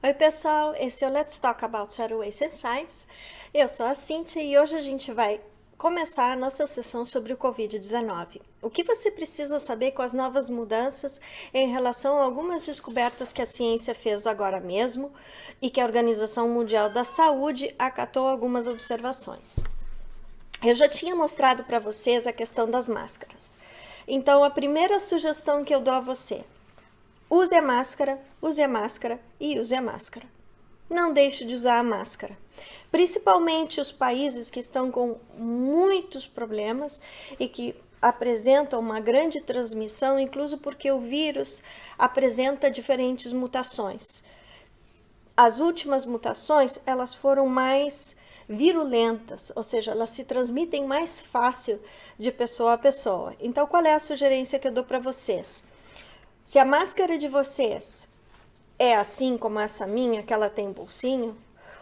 Oi pessoal, esse é o Let's Talk About Zero Waste and Science. Eu sou a Cíntia e hoje a gente vai começar a nossa sessão sobre o Covid-19. O que você precisa saber com as novas mudanças em relação a algumas descobertas que a ciência fez agora mesmo e que a Organização Mundial da Saúde acatou algumas observações. Eu já tinha mostrado para vocês a questão das máscaras. Então, a primeira sugestão que eu dou a você: use a máscara e use a máscara. Não deixe de usar a máscara. Principalmente os países que estão com muitos problemas e que apresentam uma grande transmissão, incluso porque o vírus apresenta diferentes mutações. As últimas mutações, elas foram mais virulentas, ou seja, elas se transmitem mais fácil de pessoa a pessoa. Então, qual é a sugerência que eu dou para vocês? Se a máscara de vocês é assim como essa minha, que ela tem bolsinho,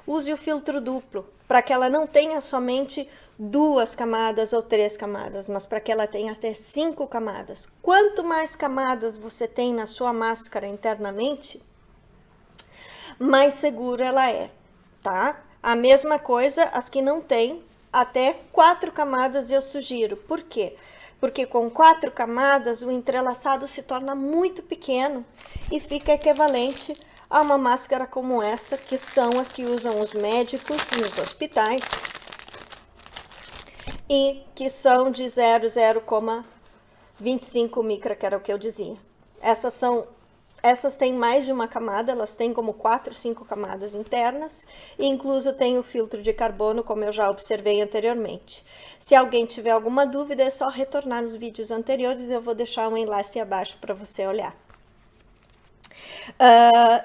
use o filtro duplo, para que ela não tenha somente 2 camadas ou 3 camadas, mas para que ela tenha até 5 camadas. Quanto mais camadas você tem na sua máscara internamente, mais segura ela é, tá? A mesma coisa as que não tem até 4 camadas eu sugiro. Por quê? Porque com 4 camadas o entrelaçado se torna muito pequeno e fica equivalente a uma máscara como essa, que são as que usam os médicos nos hospitais e que são de 0,25 micra, que era o que eu dizia. Essas têm mais de uma camada, elas têm como 4, 5 camadas internas, e incluso tem o filtro de carbono, como eu já observei anteriormente. Se alguém tiver alguma dúvida, é só retornar nos vídeos anteriores, eu vou deixar um enlace abaixo para você olhar.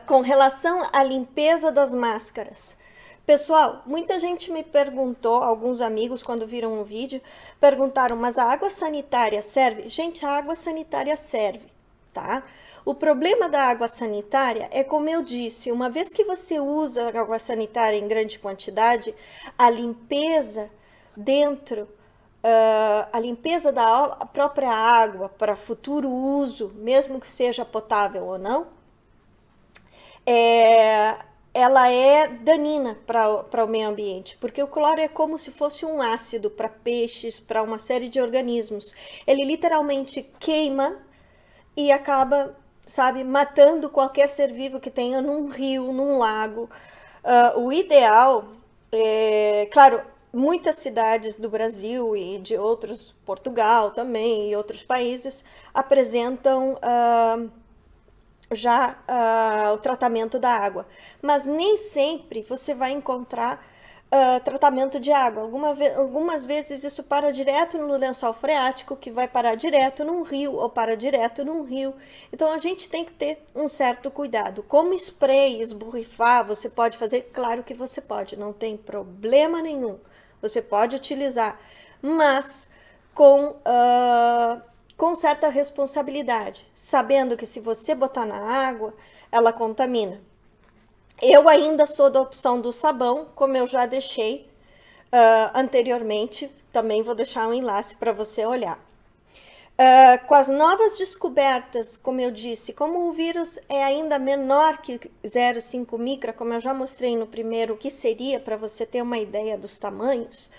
Com relação à limpeza das máscaras, pessoal, muita gente me perguntou, alguns amigos, quando viram o vídeo, perguntaram, mas a água sanitária serve? Gente, a água sanitária serve, tá? O problema da água sanitária é, como eu disse, uma vez que você usa a água sanitária em grande quantidade, a limpeza dentro, a limpeza da própria água para futuro uso, mesmo que seja potável ou não, é, ela é danina para o meio ambiente, porque o cloro é como se fosse um ácido para peixes, para uma série de organismos. Ele literalmente queima e acaba, sabe, matando qualquer ser vivo que tenha num rio, num lago. O ideal é, claro, muitas cidades do Brasil e de outros, Portugal também e outros países, apresentam já o tratamento da água. Mas nem sempre você vai encontrar tratamento de água. Algumas vezes isso para direto no lençol freático, que vai parar direto num rio ou para direto num rio. Então a gente tem que ter um certo cuidado. Como spray, esborrifar, você pode fazer? Claro que você pode, não tem problema nenhum. Você pode utilizar, mas com com certa responsabilidade, sabendo que se você botar na água, ela contamina. Eu ainda sou da opção do sabão, como eu já deixei anteriormente, também vou deixar um enlace para você olhar. Com as novas descobertas, como eu disse, como o vírus é ainda menor que 0,5 micra, como eu já mostrei no primeiro, o que seria para você ter uma ideia dos tamanhos,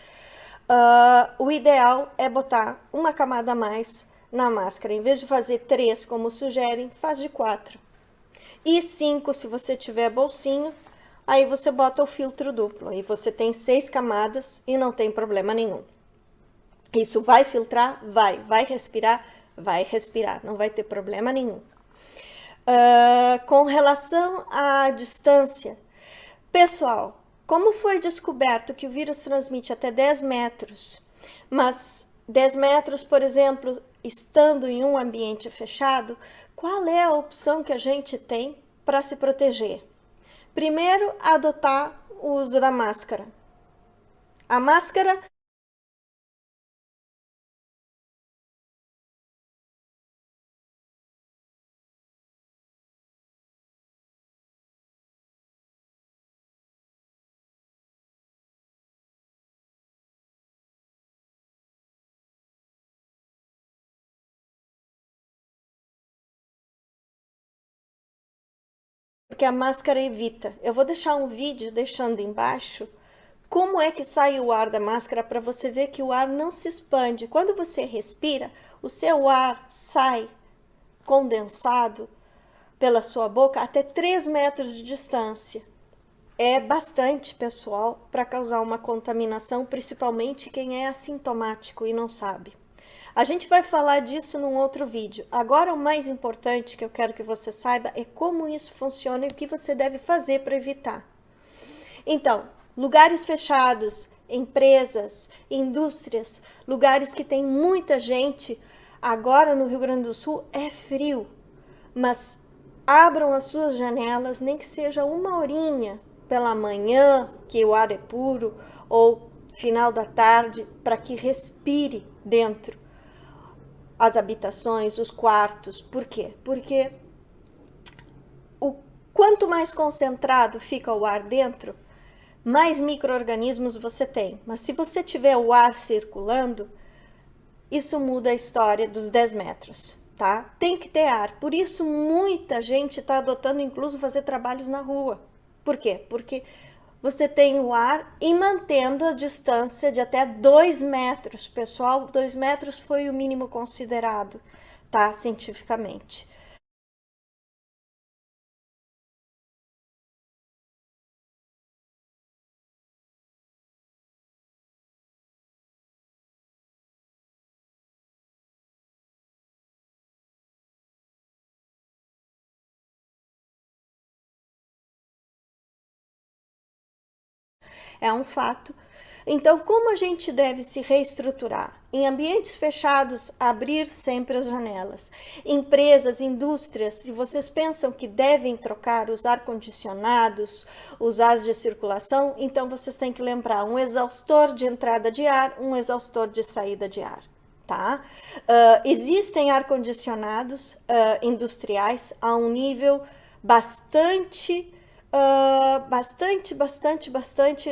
o ideal é botar uma camada a mais na máscara. Em vez de fazer 3, como sugerem, faz de 4. E 5, se você tiver bolsinho, aí você bota o filtro duplo. E você tem 6 camadas e não tem problema nenhum. Isso vai filtrar? Vai. Vai respirar? Vai respirar. Não vai ter problema nenhum. Com relação à distância, pessoal, como foi descoberto que o vírus transmite até 10 metros, mas 10 metros, por exemplo, estando em um ambiente fechado, qual é a opção que a gente tem para se proteger? Primeiro, adotar o uso da máscara. A máscara porque a máscara evita. Eu vou deixar um vídeo deixando embaixo como é que sai o ar da máscara para você ver que o ar não se expande. Quando você respira, o seu ar sai condensado pela sua boca até 3 metros de distância. É bastante, pessoal, para causar uma contaminação, principalmente quem é assintomático e não sabe. A gente vai falar disso num outro vídeo. Agora, o mais importante que eu quero que você saiba é como isso funciona e o que você deve fazer para evitar. Então, lugares fechados, empresas, indústrias, lugares que tem muita gente, agora no Rio Grande do Sul é frio, mas abram as suas janelas, nem que seja uma horinha pela manhã, que o ar é puro, ou final da tarde, para que respire dentro as habitações, os quartos. Por quê? Porque quanto mais concentrado fica o ar dentro, mais micro-organismos você tem. Mas se você tiver o ar circulando, isso muda a história dos 10 metros, tá? Tem que ter ar. Por isso, muita gente está adotando, incluso, fazer trabalhos na rua. Por quê? Porque você tem o ar e mantendo a distância de até 2 metros. Pessoal, 2 metros foi o mínimo considerado, tá? Cientificamente. É um fato. Então, como a gente deve se reestruturar? Em ambientes fechados, abrir sempre as janelas. Empresas, indústrias, se vocês pensam que devem trocar os ar-condicionados, os ares de circulação, então vocês têm que lembrar um exaustor de entrada de ar, um exaustor de saída de ar. Tá? Existem ar-condicionados industriais a um nível bastante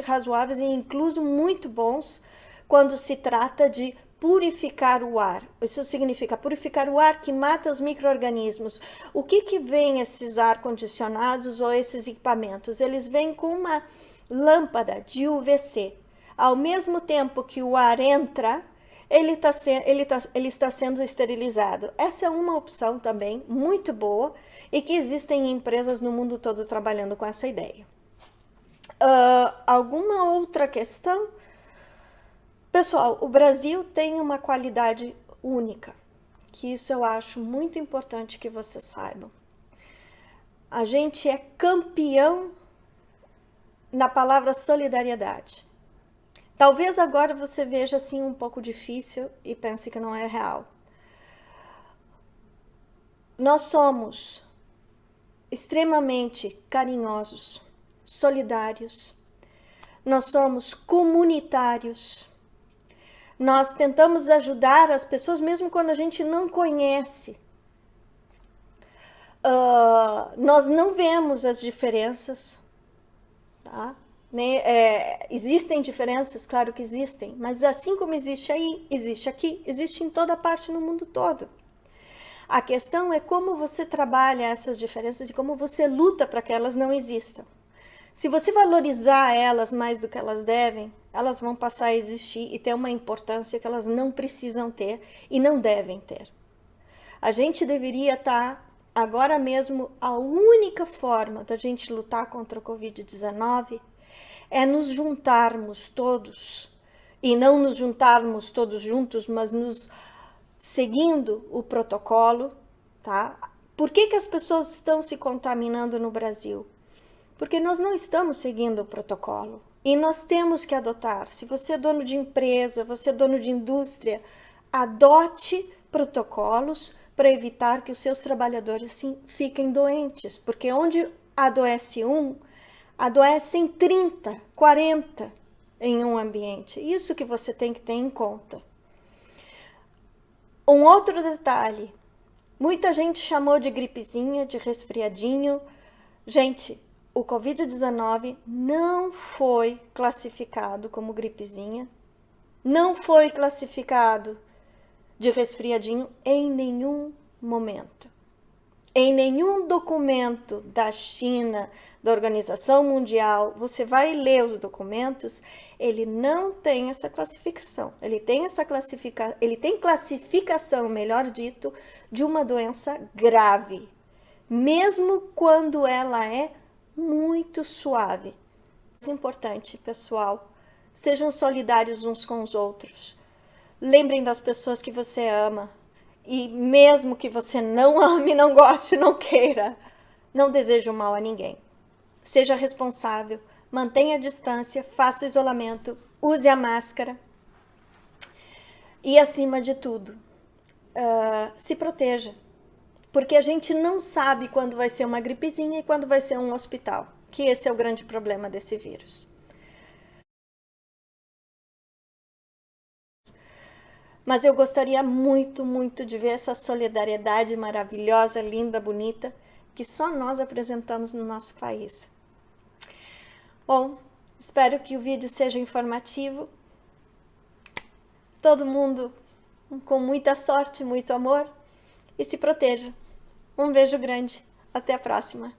razoáveis e incluso muito bons quando se trata de purificar o ar. Isso significa purificar o ar que mata os micro-organismos. O que vem esses ar-condicionados ou esses equipamentos? Eles vêm com uma lâmpada de UVC. Ao mesmo tempo que o ar entra, ele está sendo esterilizado. Essa é uma opção também muito boa e que existem empresas no mundo todo trabalhando com essa ideia. Alguma outra questão? Pessoal, o Brasil tem uma qualidade única, que isso eu acho muito importante que vocês saibam. A gente é campeão na palavra solidariedade. Talvez agora você veja assim um pouco difícil e pense que não é real. Nós somos extremamente carinhosos, solidários, nós somos comunitários, nós tentamos ajudar as pessoas mesmo quando a gente não conhece. Nós não vemos as diferenças, tá? Existem diferenças, claro que existem, mas assim como existe aí, existe aqui, existe em toda parte no mundo todo. A questão é como você trabalha essas diferenças e como você luta para que elas não existam. Se você valorizar elas mais do que elas devem, elas vão passar a existir e ter uma importância que elas não precisam ter e não devem ter. A gente deveria estar, agora mesmo, a única forma da gente lutar contra o Covid-19 é nos juntarmos todos, e não nos juntarmos todos juntos, mas nos seguindo o protocolo, tá? Por que as pessoas estão se contaminando no Brasil? Porque nós não estamos seguindo o protocolo. E nós temos que adotar. Se você é dono de empresa, você é dono de indústria, adote protocolos para evitar que os seus trabalhadores sim, fiquem doentes. Porque onde adoece um, adoecem 30, 40 em um ambiente. Isso que você tem que ter em conta. Um outro detalhe, muita gente chamou de gripezinha, de resfriadinho. Gente, o Covid-19 não foi classificado como gripezinha, não foi classificado de resfriadinho em nenhum momento. Em nenhum documento da China, da Organização Mundial, você vai ler os documentos, ele não tem essa classificação. Ele tem classificação, melhor dito, de uma doença grave, mesmo quando ela é muito suave. Mais importante, pessoal, sejam solidários uns com os outros. Lembrem das pessoas que você ama. E mesmo que você não ame, não goste, não queira, não deseje o mal a ninguém. Seja responsável, mantenha a distância, faça o isolamento, use a máscara. E acima de tudo, se proteja. Porque a gente não sabe quando vai ser uma gripezinha e quando vai ser um hospital. Que esse é o grande problema desse vírus. Mas eu gostaria muito, muito de ver essa solidariedade maravilhosa, linda, bonita, que só nós apresentamos no nosso país. Bom, espero que o vídeo seja informativo. Todo mundo com muita sorte, muito amor e se proteja. Um beijo grande. Até a próxima.